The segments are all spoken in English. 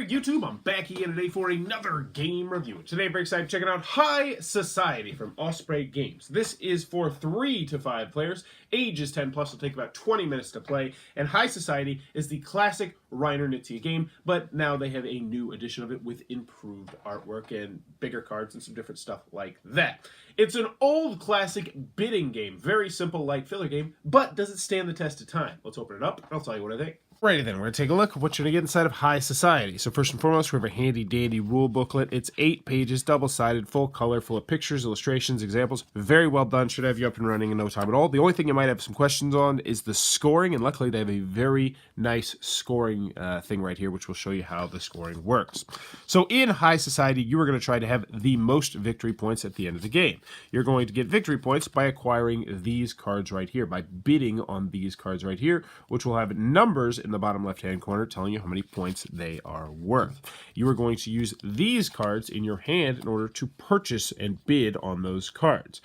Alright YouTube, I'm back again today for another game review. Today I'm very excited checking out High Society from Osprey Games. This is for 3 to 5 players. Age is 10 plus, will take about 20 minutes to play. And High Society is the classic Reiner Knizia game, but now they have a new edition of it with improved artwork and bigger cards and some different stuff like that. It's an old classic bidding game, very simple light filler game, but does it stand the test of time? Let's open it up and I'll tell you what I think. Righty then, we're going to take a look at what you're going to get inside of High Society. So first and foremost, we have a handy dandy rule booklet. It's 8 pages, double-sided, full color, full of pictures, illustrations, examples. Very well done, should have you up and running in no time at all. The only thing you might have some questions on is the scoring, and luckily they have a very nice scoring thing right here, which will show you how the scoring works. So in High Society, you are going to try to have the most victory points at the end of the game. You're going to get victory points by acquiring these cards right here, by bidding on these cards right here, which will have numbers in the bottom left-hand corner telling you how many points they are worth. You are going to use these cards in your hand in order to purchase and bid on those cards.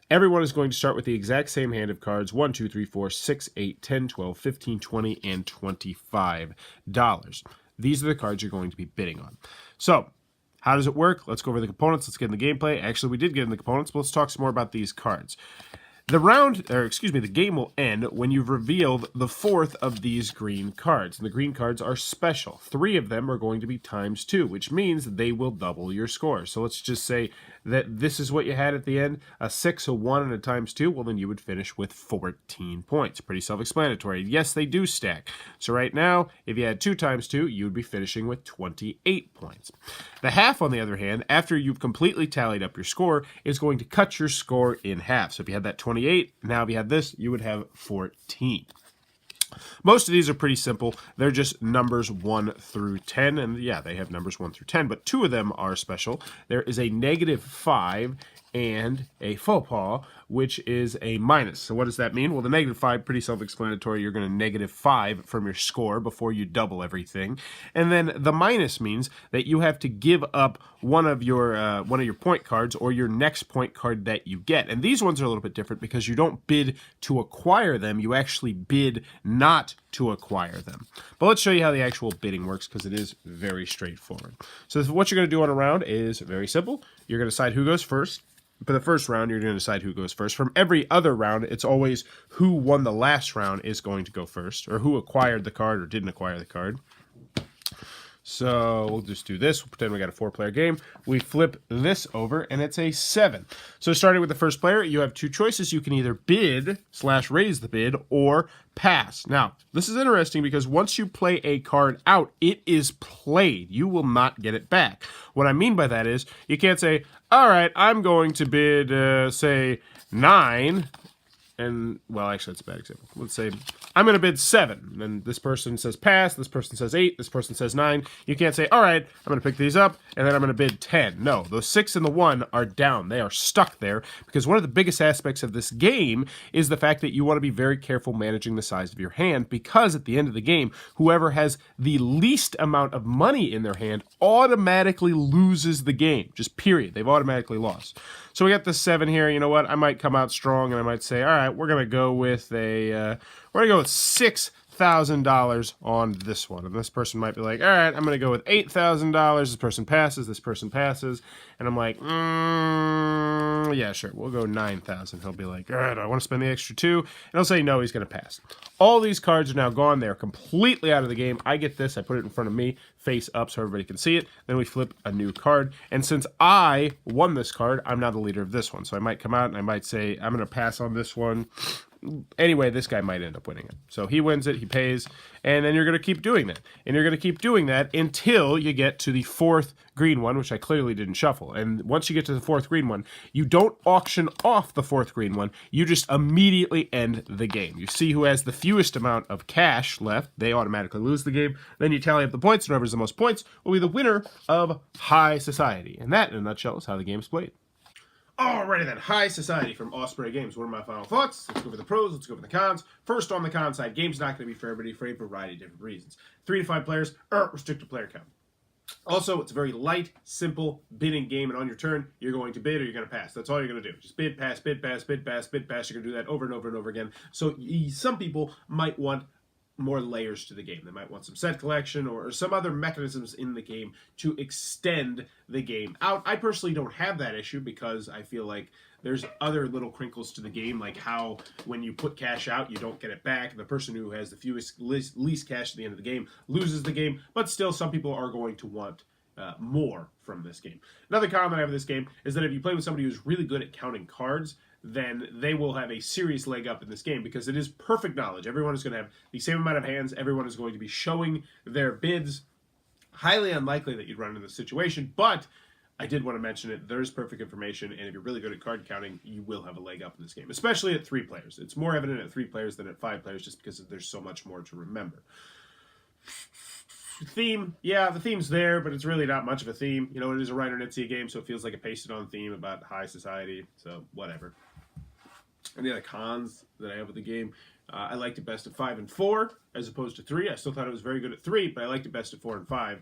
Everyone is going to start with the exact same hand of cards, 1, 2, 3, 4, 6, 8, 10, 12, 15, 20, and $25. These are the cards you're going to be bidding on. So, how does it work? Let's go over the components. Let's get in the gameplay. Actually, we did get in the components, but let's talk some more about these cards. The game will end when you've revealed the 4th of these green cards. And the green cards are special. 3 of them are going to be ×2, which means they will double your score. So let's just say that this is what you had at the end, a 6, a 1, and a ×2. Well, then you would finish with 14 points. Pretty self-explanatory. Yes, they do stack. So right now, if you had 2 ×2, you would be finishing with 28 points. The half, on the other hand, after you've completely tallied up your score, is going to cut your score in half. So if you had that 28, now if you had this, you would have 14. Most of these are pretty simple. They're just numbers 1 through 10, and yeah, they have numbers 1 through 10, but 2 of them are special. There is a -5 and a faux pas, which is a minus. So what does that mean? Well, the -5, pretty self-explanatory. You're going to -5 from your score before you double everything. And then the minus means that you have to give up one of your point cards or your next point card that you get. And these ones are a little bit different because you don't bid to acquire them. You actually bid not to acquire them. But let's show you how the actual bidding works because it is very straightforward. So what you're going to do on a round is very simple. You're going to decide who goes first. For the first round, you're going to decide who goes first. From every other round, it's always who won the last round is going to go first, or who acquired the card or didn't acquire the card. So we'll just do this. We'll pretend we got a 4-player game. We flip this over, and it's a 7. So starting with the first player, you have 2 choices. You can either bid / raise the bid or pass. Now, this is interesting because once you play a card out, it is played. You will not get it back. What I mean by that is you can't say, all right, I'm going to bid, say, 9. And, well, actually, that's a bad example. Let's say, I'm going to bid 7. And this person says pass, this person says 8, this person says 9. You can't say, all right, I'm going to pick these up, and then I'm going to bid 10. No, those 6 and the 1 are down. They are stuck there because one of the biggest aspects of this game is the fact that you want to be very careful managing the size of your hand because at the end of the game, whoever has the least amount of money in their hand automatically loses the game. Just period. They've automatically lost. So we got the 7 here. You know what? I might come out strong and I might say, all right, we're going to go with $6,000 on this one. And this person might be like, all right, I'm going to go with $8,000. This person passes. This person passes. And I'm like, yeah, sure. We'll go 9,000. He'll be like, all right, I want to spend the extra 2. And he'll say, no, he's going to pass. All these cards are now gone. They're completely out of the game. I get this. I put it in front of me, face up so everybody can see it. Then we flip a new card. And since I won this card, I'm now the leader of this one. So I might come out and I might say, I'm going to pass on this one. Anyway, this guy might end up winning it. So he wins it, he pays, and then you're going to keep doing that. And you're going to keep doing that until you get to the 4th green one, which I clearly didn't shuffle. And once you get to the 4th green one, you don't auction off the 4th green one. You just immediately end the game. You see who has the fewest amount of cash left. They automatically lose the game. Then you tally up the points, and whoever has the most points will be the winner of High Society. And that, in a nutshell, is how the game's played. Alrighty then, High Society from Osprey Games. What are my final thoughts? Let's go over the pros, let's go over the cons. First, on the con side, game's not going to be for everybody for a variety of different reasons. 3 to 5 players, restricted player count. Also, it's a very light, simple bidding game, and on your turn, you're going to bid or you're going to pass. That's all you're going to do. Just bid, pass, bid, pass, bid, pass, bid, pass. You're going to do that over and over and over again. So some people might want more layers to the game. They might want some set collection or some other mechanisms in the game to extend the game out. I personally don't have that issue because I feel like there's other little crinkles to the game, like how when you put cash out, you don't get it back. The person who has the least cash at the end of the game loses the game, but still some people are going to want more from this game. Another comment I have with this game is that if you play with somebody who's really good at counting cards, then they will have a serious leg up in this game because it is perfect knowledge. Everyone is going to have the same amount of hands. Everyone is going to be showing their bids. Highly unlikely that you'd run into this situation, but I did want to mention it. There's perfect information, and if you're really good at card counting, you will have a leg up in this game, especially at 3 players. It's more evident at 3 players than at 5 players just because there's so much more to remember. Theme, yeah, the theme's there, but it's really not much of a theme. You know, it is a Reiner Knizia game, so it feels like a pasted-on theme about high society, so whatever. Any other cons that I have with the game? I liked it best at 5 and 4 as opposed to 3. I still thought it was very good at 3, but I liked it best at 4 and 5.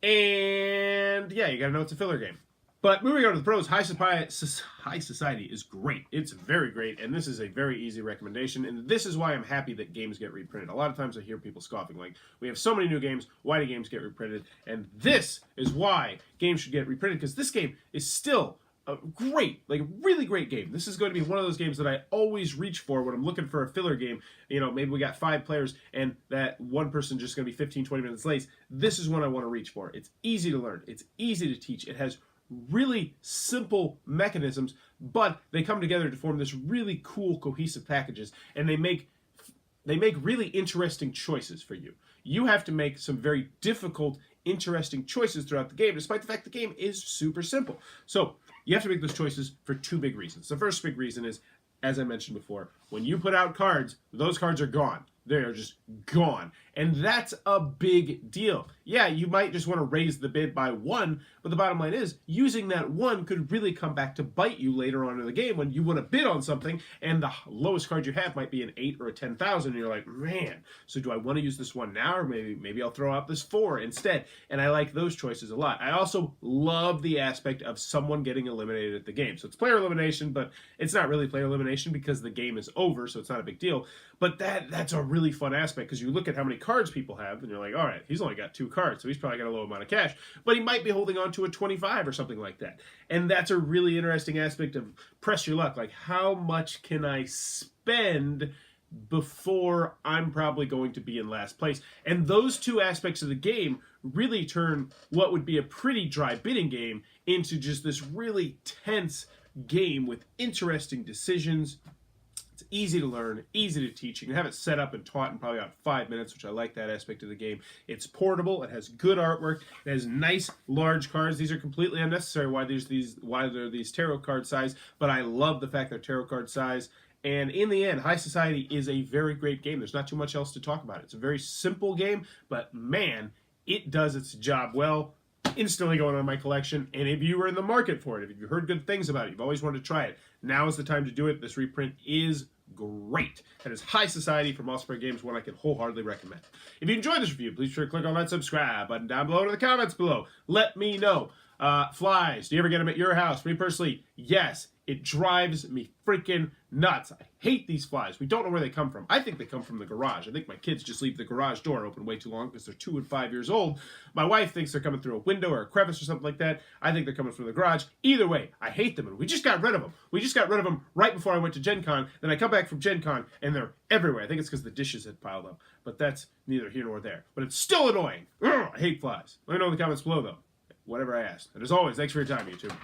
And yeah, you gotta know it's a filler game. But moving on to the pros, High Society is great. It's very great, and this is a very easy recommendation, and this is why I'm happy that games get reprinted. A lot of times I hear people scoffing, like, we have so many new games, why do games get reprinted? And this is why games should get reprinted, because this game is still a great, like really great game. This is going to be one of those games that I always reach for when I'm looking for a filler game. You know, maybe we got 5 players and that one person just going to be 15, 20 minutes late. This is one I want to reach for. It's easy to learn. It's easy to teach. It has really simple mechanisms, but they come together to form this really cool, cohesive packages, and they make really interesting choices for you. You have to make some very difficult, interesting choices throughout the game, despite the fact the game is super simple. So you have to make those choices for 2 big reasons. The first big reason is, as I mentioned before, when you put out cards, those cards are gone. They are just gone. And that's a big deal. Yeah, you might just want to raise the bid by 1, but the bottom line is, using that 1 could really come back to bite you later on in the game when you want to bid on something, and the lowest card you have might be an 8 or a 10,000, and you're like, man, so do I want to use this 1 now, or maybe I'll throw out this 4 instead? And I like those choices a lot. I also love the aspect of someone getting eliminated at the game. So it's player elimination, but it's not really player elimination because the game is over, so it's not a big deal. But that's a really fun aspect, because you look at how many cards people have, and you're like, all right, he's only got 2 cards, so he's probably got a low amount of cash, but he might be holding on to a 25 or something like that. And that's a really interesting aspect of press your luck. Like, how much can I spend before I'm probably going to be in last place? And those 2 aspects of the game really turn what would be a pretty dry bidding game into just this really tense game with interesting decisions. It's easy to learn, easy to teach. You can have it set up and taught in probably about 5 minutes, which I like that aspect of the game. It's portable. It has good artwork. It has nice, large cards. These are completely unnecessary why they're these tarot card size, but I love the fact they're tarot card size. And in the end, High Society is a very great game. There's not too much else to talk about. It's a very simple game, but man, it does its job well. Instantly going on my collection, and if you were in the market for it, if you've heard good things about it, you've always wanted to try it, now is the time to do it. This reprint is great. That is High Society from Osprey Games, one I can wholeheartedly recommend. If you enjoyed this review, please be sure to click on that subscribe button down below in the comments below. Let me know. Flies, do you ever get them at your house? Me personally, yes. It drives me freaking nuts. I hate these flies. We don't know where they come from. I think they come from the garage. I think my kids just leave the garage door open way too long because they're 2 and 5 years old. My wife thinks they're coming through a window or a crevice or something like that. I think they're coming from the garage. Either way, I hate them, and we just got rid of them. We just got rid of them right before I went to Gen Con. Then I come back from Gen Con, and they're everywhere. I think it's because the dishes had piled up, but that's neither here nor there. But it's still annoying. Ugh, I hate flies. Let me know in the comments below, though. Whatever I asked. And as always, thanks for your time, YouTube.